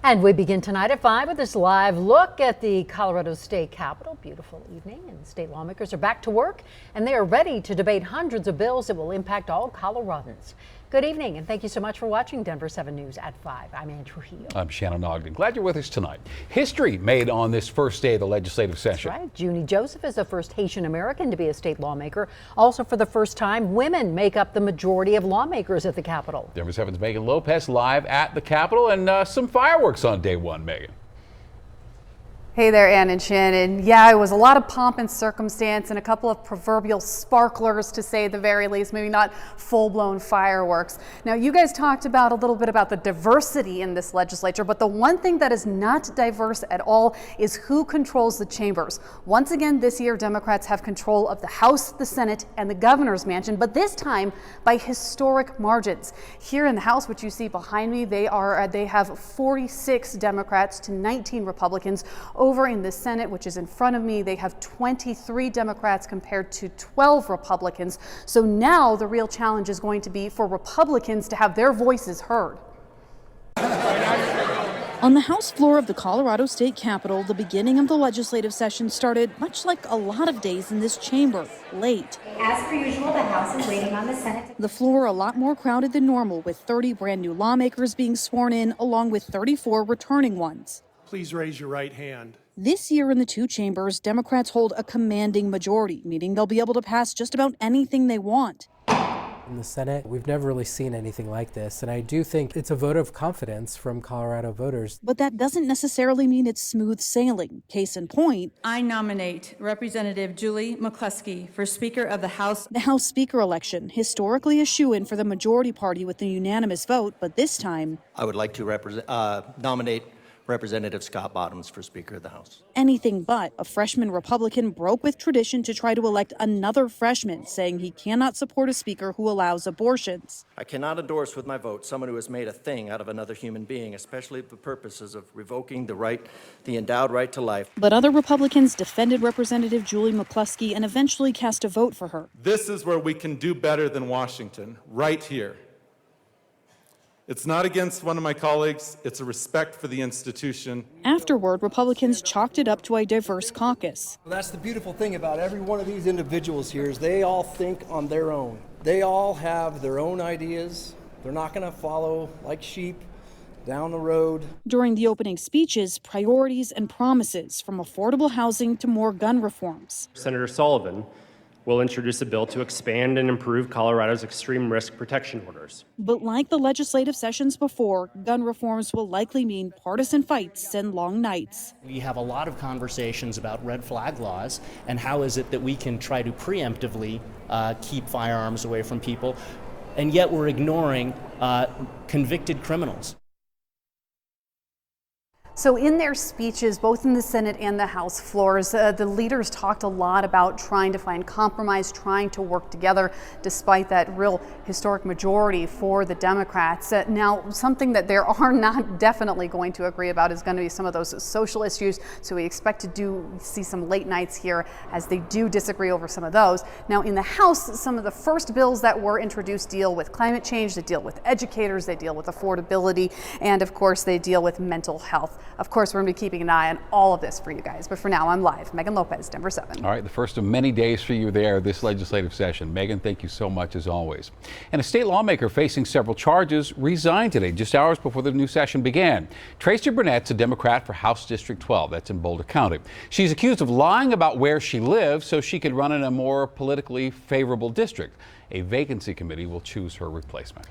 And we begin tonight at 5 with this live look at the Colorado State Capitol. Beautiful evening, and state lawmakers are back to work, and they are ready to debate hundreds of bills that will impact all Coloradans. Good evening, and thank you so much for watching Denver 7 News at 5. I'm Ann Trujillo. I'm Shannon Ogden. Glad you're with us tonight. History made on this first day of the legislative session. That's right. Junie Joseph is the first Haitian American to be a state lawmaker. Also, for the first time, women make up the majority of lawmakers at the Capitol. Denver 7's Megan Lopez live at the Capitol, and some fireworks on day one, Megan. Hey there, Ann and Shannon. Yeah, it was a lot of pomp and circumstance and a couple of proverbial sparklers, to say the very least, maybe not full-blown fireworks. Now, you guys talked about a little bit about the diversity in this legislature, but the one thing that is not diverse at all is who controls the chambers. Once again, this year, Democrats have control of the House, the Senate, and the governor's mansion, but this time by historic margins. Here in the House, which you see behind me, they have 46 Democrats to 19 Republicans. Over in the Senate, which is in front of me, they have 23 Democrats compared to 12 Republicans. So now the real challenge is going to be for Republicans to have their voices heard. On the House floor of the Colorado State Capitol, the beginning of the legislative session started much like a lot of days in this chamber, late. As per usual, the House is waiting on the Senate. The floor a lot more crowded than normal, with 30 brand new lawmakers being sworn in, along with 34 returning ones. Please raise your right hand. This year in the two chambers, Democrats hold a commanding majority, meaning they'll be able to pass just about anything they want. In the Senate, we've never really seen anything like this, and I do think it's a vote of confidence from Colorado voters. But that doesn't necessarily mean it's smooth sailing. Case in point, I nominate Representative Julie McCluskey for Speaker of the House. The House Speaker election, historically a shoo-in for the majority party with a unanimous vote, but this time, I would like to nominate Representative Scott Bottoms for Speaker of the House. Anything but. A freshman Republican broke with tradition to try to elect another freshman, saying he cannot support a speaker who allows abortions. I cannot endorse with my vote someone who has made a thing out of another human being, especially for purposes of revoking the endowed right to life. But other Republicans defended Representative Julie McCluskey and eventually cast a vote for her. This is where we can do better than Washington, right here. It's not against one of my colleagues, it's a respect for the institution. Afterward, Republicans chalked it up to a diverse caucus. Well, that's the beautiful thing about every one of these individuals here is they all think on their own. They all have their own ideas. They're not going to follow like sheep down the road. During the opening speeches, priorities and promises, from affordable housing to more gun reforms. Senator Sullivan will introduce a bill to expand and improve Colorado's extreme risk protection orders. But like the legislative sessions before, gun reforms will likely mean partisan fights and long nights. We have a lot of conversations about red flag laws and how is it that we can try to preemptively keep firearms away from people, and yet we're ignoring convicted criminals. So in their speeches, both in the Senate and the House floors, the leaders talked a lot about trying to find compromise, trying to work together, despite that real historic majority for the Democrats. Now, something that they are not definitely going to agree about is going to be some of those social issues. So we expect to see some late nights here as they do disagree over some of those. Now, in the House, some of the first bills that were introduced deal with climate change, they deal with educators, they deal with affordability, and of course, they deal with mental health. Of course, we're going to be keeping an eye on all of this for you guys. But for now, I'm live. Megan Lopez, Denver 7. All right, the first of many days for you there this legislative session. Megan, thank you so much as always. And a state lawmaker facing several charges resigned today, just hours before the new session began. Tracy Burnett's a Democrat for House District 12. That's in Boulder County. She's accused of lying about where she lives so she could run in a more politically favorable district. A vacancy committee will choose her replacement.